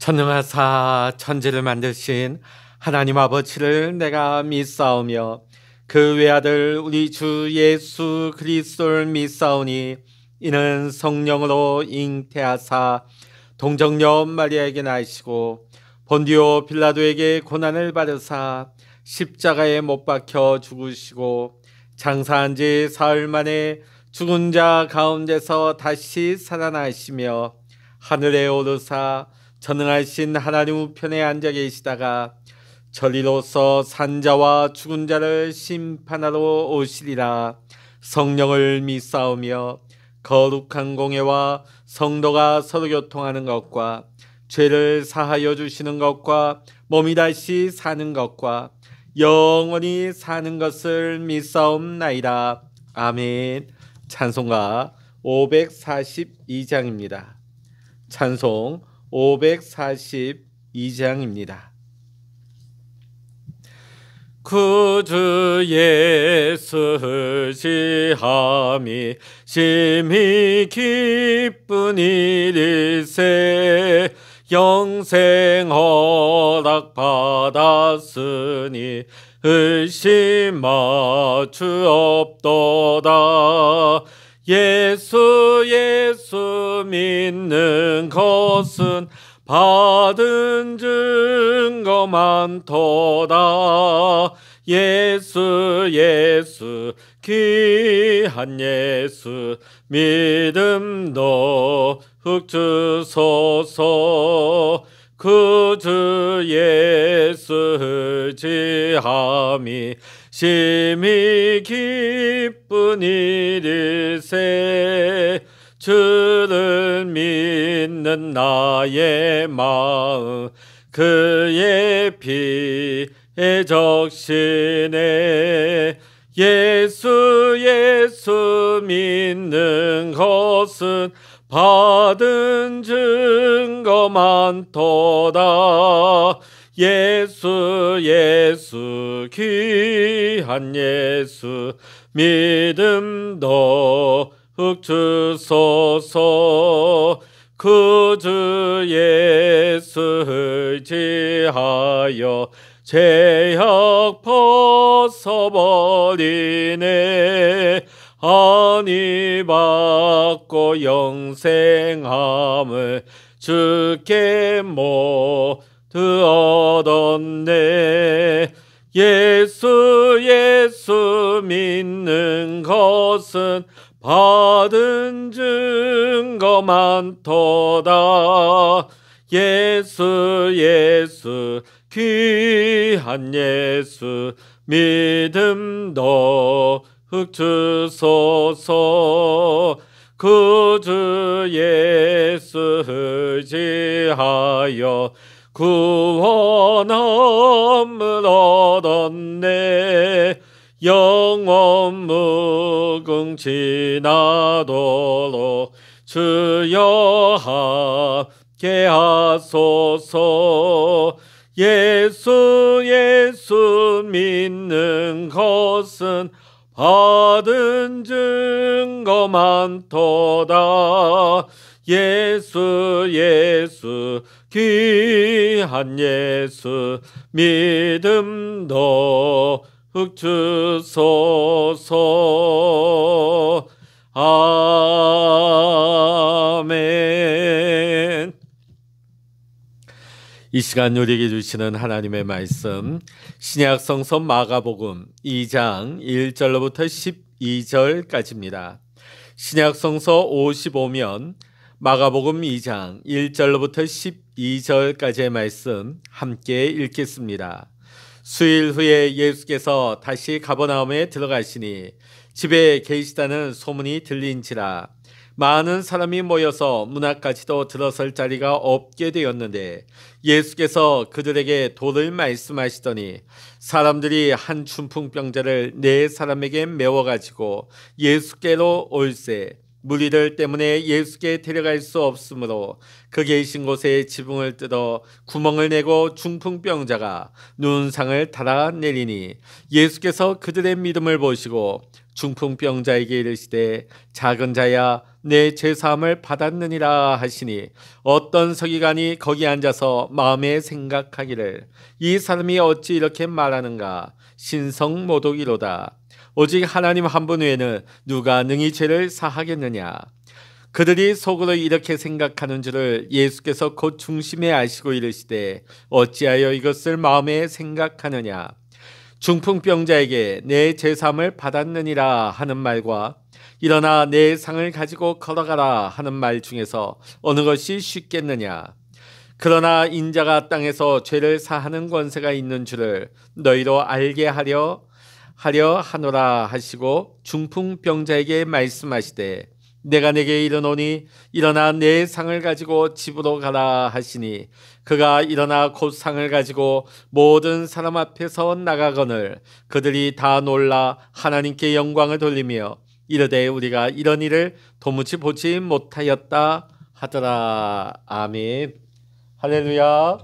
전능하사 천지를 만드신 하나님 아버지를 내가 믿사오며 그 외아들 우리 주 예수 그리스도를 믿사오니 이는 성령으로 잉태하사 동정녀 마리아에게 나시고 본디오 빌라도에게 고난을 받으사 십자가에 못 박혀 죽으시고 장사한 지 사흘 만에 죽은 자 가운데서 다시 살아나시며 하늘에 오르사 전능하신 하나님 우편에 앉아 계시다가 저리로서 산자와 죽은 자를 심판하러 오시리라. 성령을 믿사오며 거룩한 공예와 성도가 서로 교통하는 것과 죄를 사하여 주시는 것과 몸이 다시 사는 것과 영원히 사는 것을 믿사옵나이다. 아멘. 찬송가 542장입니다. 찬송 542장입니다. 구주 예수 지함이 심히 기쁜 일일세 영생 허락 받았으니 의심할 주 없도다. 예수 믿는 것은 받은 증거 많도다. 예수 귀한 예수 믿음도 흑주소서. 구주 예수 지함이 심히 기쁜 일일세 주를 믿는 나의 마음 그의 피에 적시네. 예수 믿는 것은 받은 증거 많도다. 예수 귀한 예수 믿음도 흑주소서. 구주 예수 지하여 죄악 벗어버리네. 안위 받고 영생함을 주께 모두 얻었네. 예수 믿는 것은 받은 증거 많도다. 예수 귀한 예수 믿음도 흑주소서. 구주 예수 지하여 구원함을 얻었네. 영원 무궁지나도록 주여 함께 하소서. 예수 믿는 것은 받은 증거 많도다. 예수 귀한 예수 믿음도 흑주소서. 아멘. 이 시간 우리에게 주시는 하나님의 말씀, 신약 성서 마가복음 2장 1절로부터 12절까지입니다. 신약 성서 55면 마가복음 2장 1절로부터 12절까지의 말씀 함께 읽겠습니다. 수일 후에 예수께서 다시 가버나움에 들어가시니 집에 계시다는 소문이 들린지라 많은 사람이 모여서 문 앞까지도 들어설 자리가 없게 되었는데 예수께서 그들에게 도를 말씀하시더니 사람들이 한 중풍병자를 4사람에게 메워가지고 예수께로 올세 무리들 때문에 예수께 데려갈 수 없으므로 그 계신 곳에 지붕을 뜯어 구멍을 내고 중풍병자가 눈상을 달아내리니 예수께서 그들의 믿음을 보시고 중풍병자에게 이르시되 작은 자야 내 죄사함을 받았느니라 하시니 어떤 서기관이 거기 앉아서 마음에 생각하기를 이 사람이 어찌 이렇게 말하는가 신성모독이로다. 오직 하나님 한 분 외에는 누가 능히 죄를 사하겠느냐. 그들이 속으로 이렇게 생각하는 줄을 예수께서 곧 중심에 아시고 이르시되 어찌하여 이것을 마음에 생각하느냐. 중풍병자에게 내 죄사함을 받았느니라 하는 말과 일어나 내 상을 가지고 걸어가라 하는 말 중에서 어느 것이 쉽겠느냐. 그러나 인자가 땅에서 죄를 사하는 권세가 있는 줄을 너희로 알게 하려 하노라 하시고 중풍병자에게 말씀하시되 내가 내게 이르노니 일어나 내 상을 가지고 집으로 가라 하시니 그가 일어나 곧 상을 가지고 모든 사람 앞에서 나가거늘 그들이 다 놀라 하나님께 영광을 돌리며 이르되 우리가 이런 일을 도무지 보지 못하였다 하더라. 아멘. 할렐루야.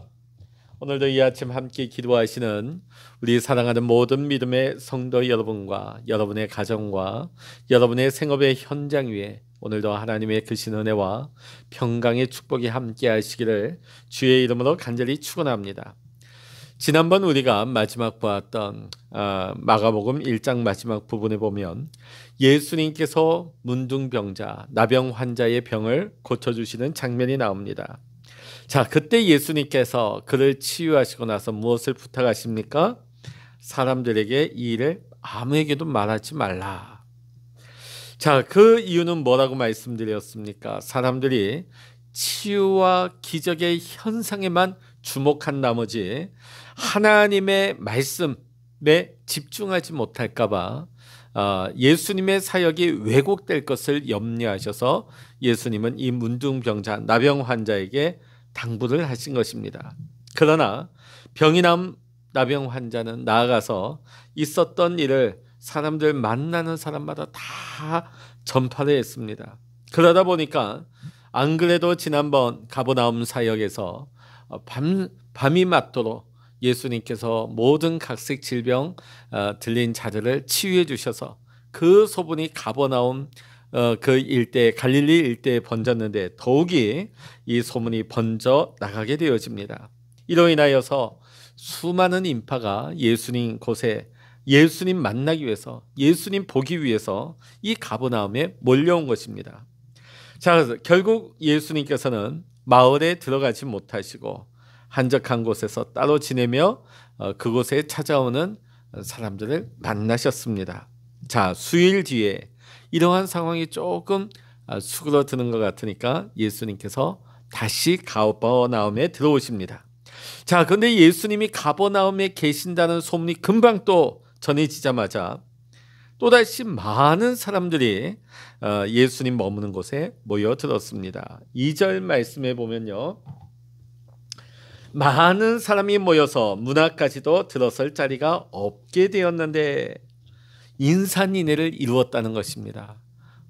오늘도 이 아침 함께 기도하시는 우리 사랑하는 모든 믿음의 성도 여러분과 여러분의 가정과 여러분의 생업의 현장 위에 오늘도 하나님의 크신 은혜와 평강의 축복이 함께 하시기를 주의 이름으로 간절히 축원합니다. 지난번 우리가 마지막 보았던 마가복음 1장 마지막 부분에 보면 예수님께서 문둥병자, 나병 환자의 병을 고쳐주시는 장면이 나옵니다. 자, 그때 예수님께서 그를 치유하시고 나서 무엇을 부탁하십니까? 사람들에게 이 일을 아무에게도 말하지 말라. 자, 그 이유는 뭐라고 말씀드렸습니까? 사람들이 치유와 기적의 현상에만 주목한 나머지 하나님의 말씀에 집중하지 못할까봐 예수님의 사역이 왜곡될 것을 염려하셔서 예수님은 이 문둥병자, 나병 환자에게 당부를 하신 것입니다. 그러나 병이 난 나병 환자는 나아가서 있었던 일을 사람들 만나는 사람마다 다 전파를 했습니다. 그러다 보니까 안 그래도 지난번 가버나움 사역에서 밤이 맞도록 예수님께서 모든 각색 질병 들린 자들을 치유해 주셔서 그 소문이 가버나움 그 일대 갈릴리 일대에 번졌는데 더욱이 이 소문이 번져 나가게 되어집니다. 이로 인하여서 수많은 인파가 예수님 곳에 예수님 만나기 위해서 예수님 보기 위해서 이 가버나움에 몰려온 것입니다. 자, 결국 예수님께서는 마을에 들어가지 못하시고 한적한 곳에서 따로 지내며 그곳에 찾아오는 사람들을 만나셨습니다. 자, 수일 뒤에 이러한 상황이 조금 수그러드는 것 같으니까 예수님께서 다시 가버나움에 들어오십니다. 자, 그런데 예수님이 가버나움에 계신다는 소문이 금방 또 전해지자마자 또다시 많은 사람들이 예수님 머무는 곳에 모여들었습니다. 2절 말씀에 보면요, 많은 사람이 모여서 문 앞까지도 들어설 자리가 없게 되었는데 인산인해를 이루었다는 것입니다.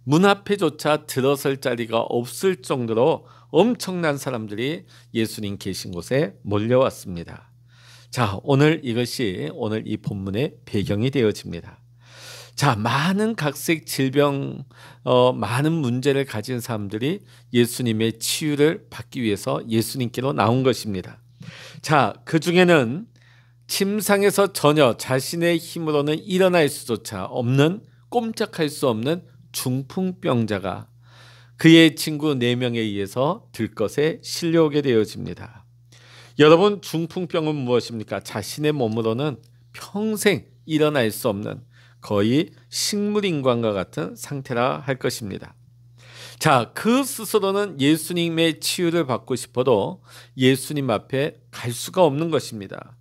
문 앞에조차 들어설 자리가 없을 정도로 엄청난 사람들이 예수님 계신 곳에 몰려왔습니다. 자, 오늘 이것이 오늘 이 본문의 배경이 되어집니다. 자, 많은 각색 질병, 많은 문제를 가진 사람들이 예수님의 치유를 받기 위해서 예수님께로 나온 것입니다. 자, 그 중에는 침상에서 전혀 자신의 힘으로는 일어날 수조차 없는, 꼼짝할 수 없는 중풍병자가 그의 친구 4명에 의해서 들것에 실려오게 되어집니다. 여러분, 중풍병은 무엇입니까? 자신의 몸으로는 평생 일어날 수 없는 거의 식물인간과 같은 상태라 할 것입니다. 자, 그 스스로는 예수님의 치유를 받고 싶어도 예수님 앞에 갈 수가 없는 것입니다.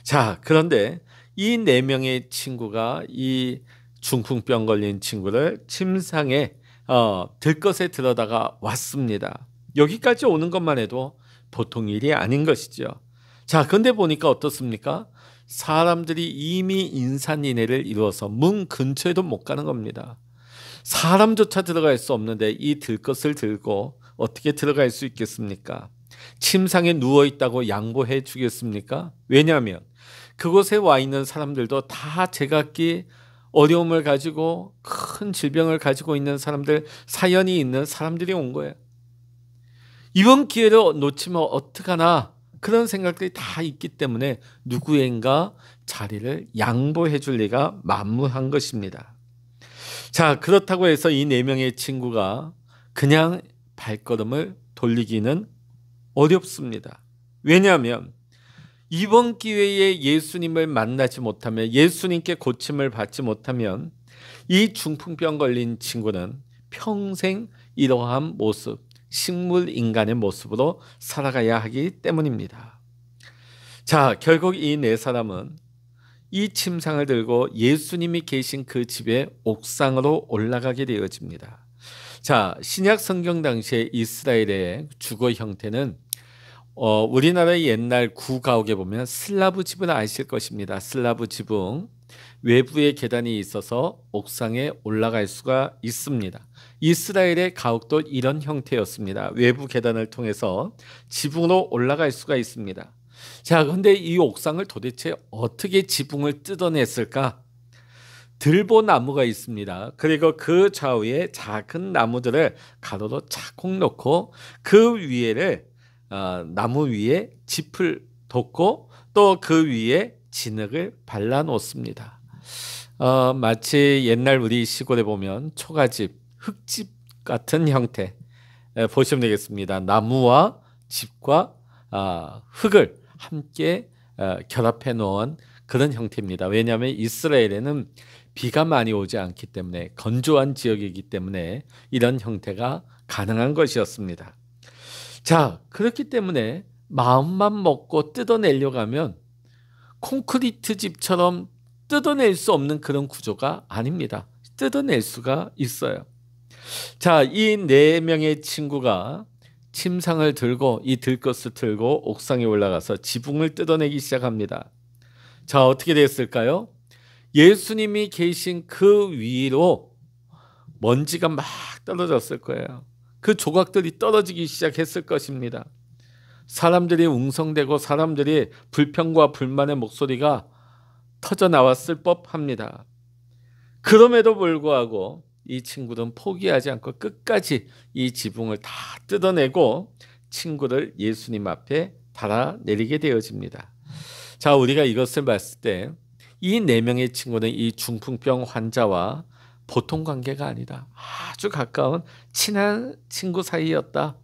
자, 그런데 이 4명의 친구가 이 중풍병 걸린 친구를 침상에 들것에 들어다가 왔습니다. 여기까지 오는 것만 해도 보통 일이 아닌 것이죠. 자, 근데 보니까 어떻습니까? 사람들이 이미 인산인해를 이루어서 문 근처에도 못 가는 겁니다. 사람조차 들어갈 수 없는데 이 들것을 들고 어떻게 들어갈 수 있겠습니까? 침상에 누워있다고 양보해 주겠습니까? 왜냐하면 그곳에 와 있는 사람들도 다 제각기 어려움을 가지고 큰 질병을 가지고 있는 사람들, 사연이 있는 사람들이 온 거예요. 이번 기회를 놓치면 어떡하나 그런 생각들이 다 있기 때문에 누구인가 자리를 양보해 줄 리가 만무한 것입니다. 자, 그렇다고 해서 이 네 명의 친구가 그냥 발걸음을 돌리기는 어렵습니다. 왜냐하면 이번 기회에 예수님을 만나지 못하면, 예수님께 고침을 받지 못하면 이 중풍병 걸린 친구는 평생 이러한 모습, 식물 인간의 모습으로 살아가야 하기 때문입니다. 자, 결국 이 네 사람은 이 침상을 들고 예수님이 계신 그 집의 옥상으로 올라가게 되어집니다. 자, 신약 성경 당시에 이스라엘의 주거 형태는 우리나라의 옛날 구가옥에 보면 슬라브 지붕을 아실 것입니다. 슬라브 지붕, 외부에 계단이 있어서 옥상에 올라갈 수가 있습니다. 이스라엘의 가옥도 이런 형태였습니다. 외부 계단을 통해서 지붕으로 올라갈 수가 있습니다. 자, 그런데 이 옥상을 도대체 어떻게 지붕을 뜯어냈을까? 들보나무가 있습니다. 그리고 그 좌우에 작은 나무들을 가로로 차곡 놓고 그 위에를 나무 위에 짚을 덮고 또 그 위에 진흙을 발라 놓습니다. 마치 옛날 우리 시골에 보면 초가집, 흙집 같은 형태 보시면 되겠습니다. 나무와 집과 흙을 함께 결합해 놓은 그런 형태입니다. 왜냐하면 이스라엘에는 비가 많이 오지 않기 때문에, 건조한 지역이기 때문에 이런 형태가 가능한 것이었습니다. 자, 그렇기 때문에 마음만 먹고 뜯어내려고 하면 콘크리트 집처럼 뜯어낼 수 없는 그런 구조가 아닙니다. 뜯어낼 수가 있어요. 자, 이 네 명의 친구가 침상을 들고, 이 들것을 들고 옥상에 올라가서 지붕을 뜯어내기 시작합니다. 자, 어떻게 됐을까요? 예수님이 계신 그 위로 먼지가 막 떨어졌을 거예요. 그 조각들이 떨어지기 시작했을 것입니다. 사람들이 웅성대고 사람들이 불평과 불만의 목소리가 터져 나왔을 법합니다. 그럼에도 불구하고 이 친구들은 포기하지 않고 끝까지 이 지붕을 다 뜯어내고 친구를 예수님 앞에 달아내리게 되어집니다. 자, 우리가 이것을 봤을 때 이 네 명의 친구는 이 중풍병 환자와 보통 관계가 아니다. 아주 가까운 친한 친구 사이였다.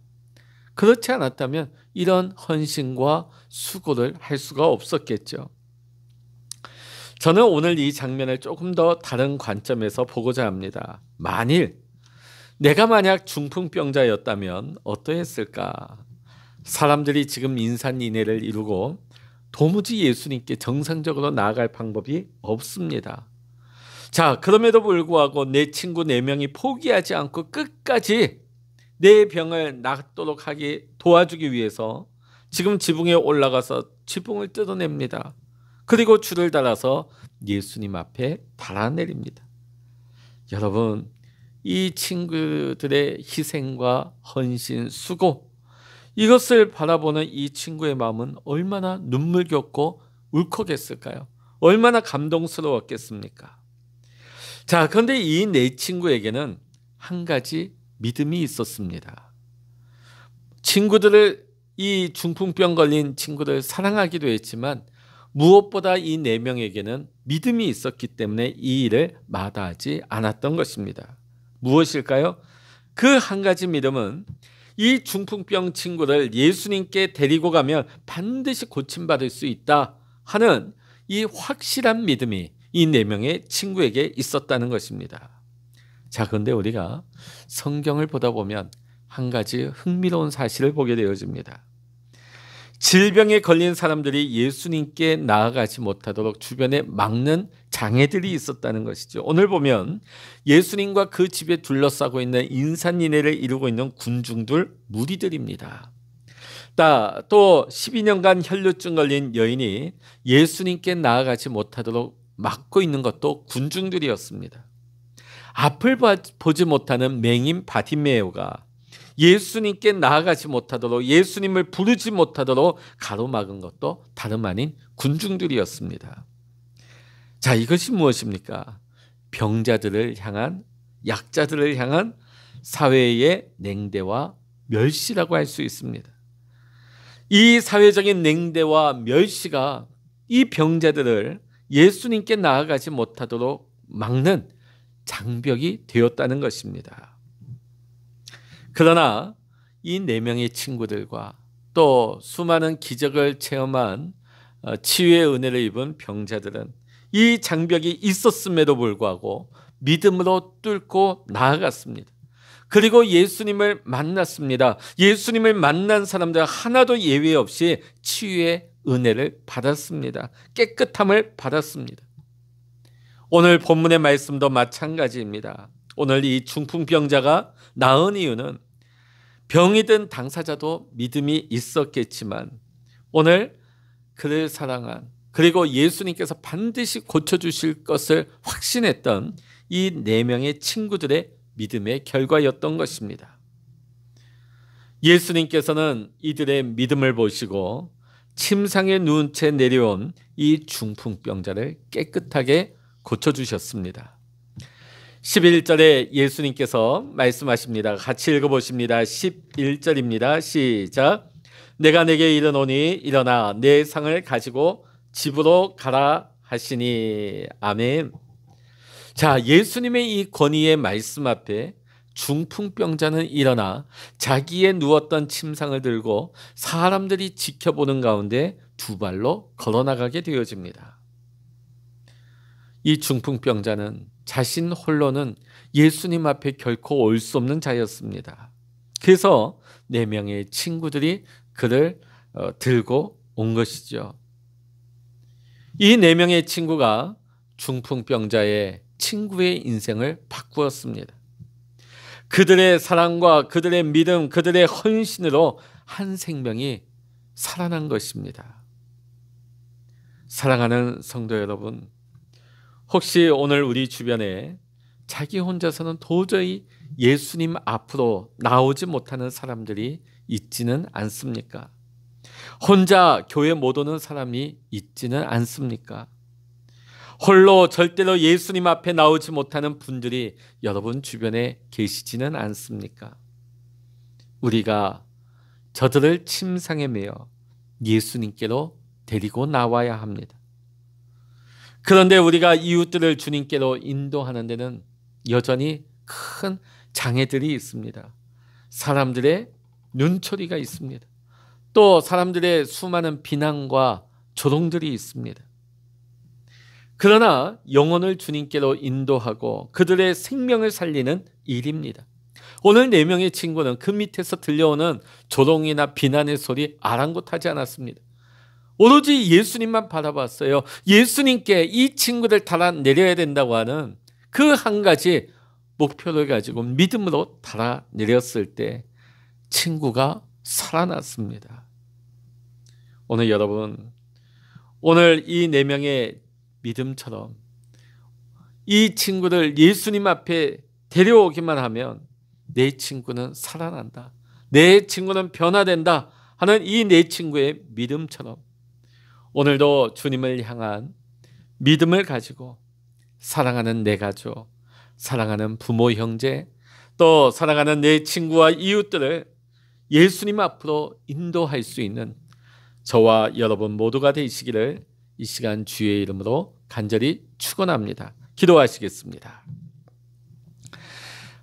그렇지 않았다면 이런 헌신과 수고를 할 수가 없었겠죠. 저는 오늘 이 장면을 조금 더 다른 관점에서 보고자 합니다. 내가 만약 중풍병자였다면 어떠했을까? 사람들이 지금 인산인해를 이루고 도무지 예수님께 정상적으로 나아갈 방법이 없습니다. 자, 그럼에도 불구하고 내 친구 4명이 포기하지 않고 끝까지 내 병을 낫도록 하기 도와주기 위해서 지금 지붕에 올라가서 지붕을 뜯어냅니다. 그리고 줄을 달아서 예수님 앞에 달아내립니다. 여러분, 이 친구들의 희생과 헌신, 수고, 이것을 바라보는 이 친구의 마음은 얼마나 눈물겹고 울컥했을까요? 얼마나 감동스러웠겠습니까? 자, 그런데 이 네 친구에게는 한 가지 믿음이 있었습니다. 이 중풍병 걸린 친구를 사랑하기도 했지만 무엇보다 이 네 명에게는 믿음이 있었기 때문에 이 일을 마다하지 않았던 것입니다. 무엇일까요? 그 한 가지 믿음은 이 중풍병 친구를 예수님께 데리고 가면 반드시 고침받을 수 있다 하는 이 확실한 믿음이 이 네 명의 친구에게 있었다는 것입니다. 자, 그런데 우리가 성경을 보다 보면 한 가지 흥미로운 사실을 보게 되어집니다. 질병에 걸린 사람들이 예수님께 나아가지 못하도록 주변에 막는 장애들이 있었다는 것이죠. 오늘 보면 예수님과 그 집에 둘러싸고 있는 인산인해를 이루고 있는 군중들, 무리들입니다. 또 12년간 혈루증 걸린 여인이 예수님께 나아가지 못하도록 막고 있는 것도 군중들이었습니다. 앞을 보지 못하는 맹인 바디메오가 예수님께 나아가지 못하도록, 예수님을 부르지 못하도록 가로막은 것도 다름 아닌 군중들이었습니다. 자, 이것이 무엇입니까? 병자들을 향한, 약자들을 향한 사회의 냉대와 멸시라고 할 수 있습니다. 이 사회적인 냉대와 멸시가 이 병자들을 예수님께 나아가지 못하도록 막는 장벽이 되었다는 것입니다. 그러나 이 4명의 친구들과 또 수많은 기적을 체험한 치유의 은혜를 입은 병자들은 이 장벽이 있었음에도 불구하고 믿음으로 뚫고 나아갔습니다. 그리고 예수님을 만났습니다. 예수님을 만난 사람들 하나도 예외 없이 치유의 은혜를 받았습니다. 깨끗함을 받았습니다. 오늘 본문의 말씀도 마찬가지입니다. 오늘 이 중풍병자가 나은 이유는 병이 든 당사자도 믿음이 있었겠지만 오늘 그를 사랑한, 그리고 예수님께서 반드시 고쳐주실 것을 확신했던 이 4명의 친구들의 믿음의 결과였던 것입니다. 예수님께서는 이들의 믿음을 보시고 침상에 누운 채 내려온 이 중풍병자를 깨끗하게 고쳐주셨습니다. 11절에 예수님께서 말씀하십니다. 같이 읽어보십니다. 11절입니다. 시작. 내가 내게 이르노니 일어나 내 상을 가지고 집으로 가라 하시니. 아멘. 자, 예수님의 이 권위의 말씀 앞에 중풍병자는 일어나 자기의 누웠던 침상을 들고 사람들이 지켜보는 가운데 2발로 걸어나가게 되어집니다. 이 중풍병자는 자신 홀로는 예수님 앞에 결코 올 수 없는 자였습니다. 그래서 4명의 친구들이 그를 들고 온 것이죠. 이 4명의 친구가 중풍병자의 친구의 인생을 바꾸었습니다. 그들의 사랑과 그들의 믿음, 그들의 헌신으로 한 생명이 살아난 것입니다. 사랑하는 성도 여러분, 혹시 오늘 우리 주변에 자기 혼자서는 도저히 예수님 앞으로 나오지 못하는 사람들이 있지는 않습니까? 혼자 교회 못 오는 사람이 있지는 않습니까? 홀로 절대로 예수님 앞에 나오지 못하는 분들이 여러분 주변에 계시지는 않습니까? 우리가 저들을 침상에 매어 예수님께로 데리고 나와야 합니다. 그런데 우리가 이웃들을 주님께로 인도하는 데는 여전히 큰 장애들이 있습니다. 사람들의 눈초리가 있습니다. 또 사람들의 수많은 비난과 조롱들이 있습니다. 그러나 영혼을 주님께로 인도하고 그들의 생명을 살리는 일입니다. 오늘 4명의 친구는 그 밑에서 들려오는 조롱이나 비난의 소리 아랑곳하지 않았습니다. 오로지 예수님만 바라봤어요. 예수님께 이 친구들 달아내려야 된다고 하는 그 한 가지 목표를 가지고 믿음으로 달아내렸을 때 친구가 살아났습니다. 오늘 여러분, 오늘 이 4명의 믿음처럼 이 친구들 예수님 앞에 데려오기만 하면 내 친구는 살아난다, 내 친구는 변화된다 하는 이 4친구의 믿음처럼 오늘도 주님을 향한 믿음을 가지고 사랑하는 내 가족, 사랑하는 부모, 형제, 또 사랑하는 내 친구와 이웃들을 예수님 앞으로 인도할 수 있는 저와 여러분 모두가 되시기를 이 시간 주의 이름으로 간절히 축원합니다. 기도하시겠습니다.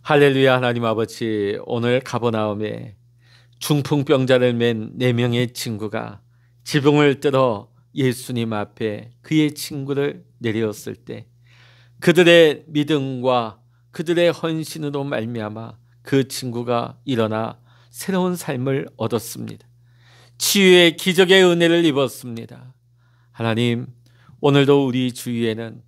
할렐루야. 하나님 아버지, 오늘 가버나움에 중풍병자를 맨 4명의 친구가 지붕을 뜯어 예수님 앞에 그의 친구를 내렸을 때 그들의 믿음과 그들의 헌신으로 말미암아 그 친구가 일어나 새로운 삶을 얻었습니다. 치유의 기적의 은혜를 입었습니다. 하나님, 오늘도 우리 주위에는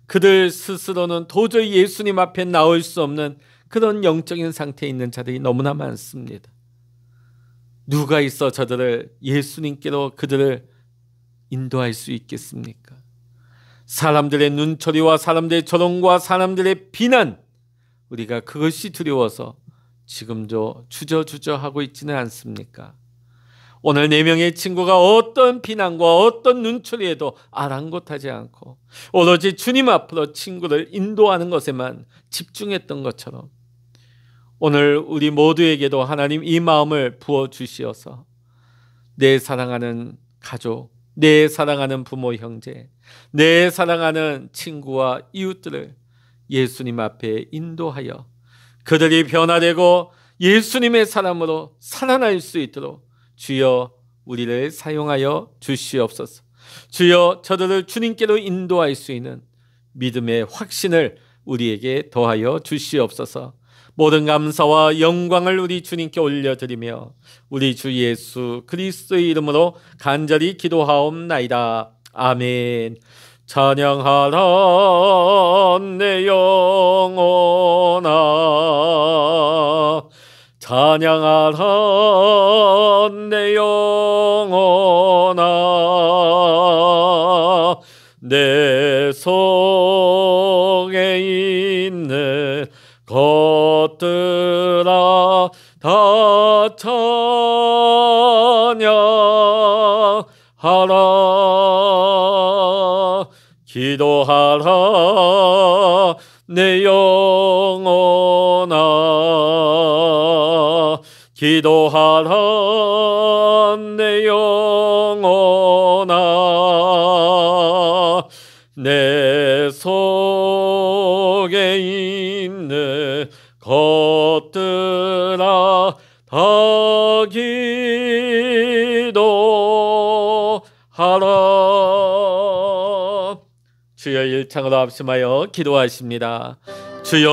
그들 스스로는 도저히 예수님 앞에 나올 수 없는 그런 영적인 상태에 있는 자들이 너무나 많습니다. 누가 있어 저들을 예수님께로 그들을 인도할 수 있겠습니까? 사람들의 눈초리와 사람들의 조롱과 사람들의 비난, 우리가 그것이 두려워서 지금도 주저주저하고 있지는 않습니까? 오늘 네 명의 친구가 어떤 비난과 어떤 눈초리에도 아랑곳하지 않고 오로지 주님 앞으로 친구를 인도하는 것에만 집중했던 것처럼 오늘 우리 모두에게도 하나님 이 마음을 부어주시어서 내 사랑하는 가족, 내 사랑하는 부모 형제, 내 사랑하는 친구와 이웃들을 예수님 앞에 인도하여 그들이 변화되고 예수님의 사람으로 살아날 수 있도록 주여 우리를 사용하여 주시옵소서. 주여 저들을 주님께로 인도할 수 있는 믿음의 확신을 우리에게 더하여 주시옵소서. 모든 감사와 영광을 우리 주님께 올려드리며 우리 주 예수 그리스도의 이름으로 간절히 기도하옵나이다. 아멘. 찬양하라 내 영혼아, 찬양하라 내 영혼아, 내 속에 있는 것들아 다 찬양하라. 기도하라 내 영혼아, 기도하라 내 영혼아, 내 속에 있는 것들아 다 기도하라. 주여 일창으로 합심하여 기도하십니다. 주여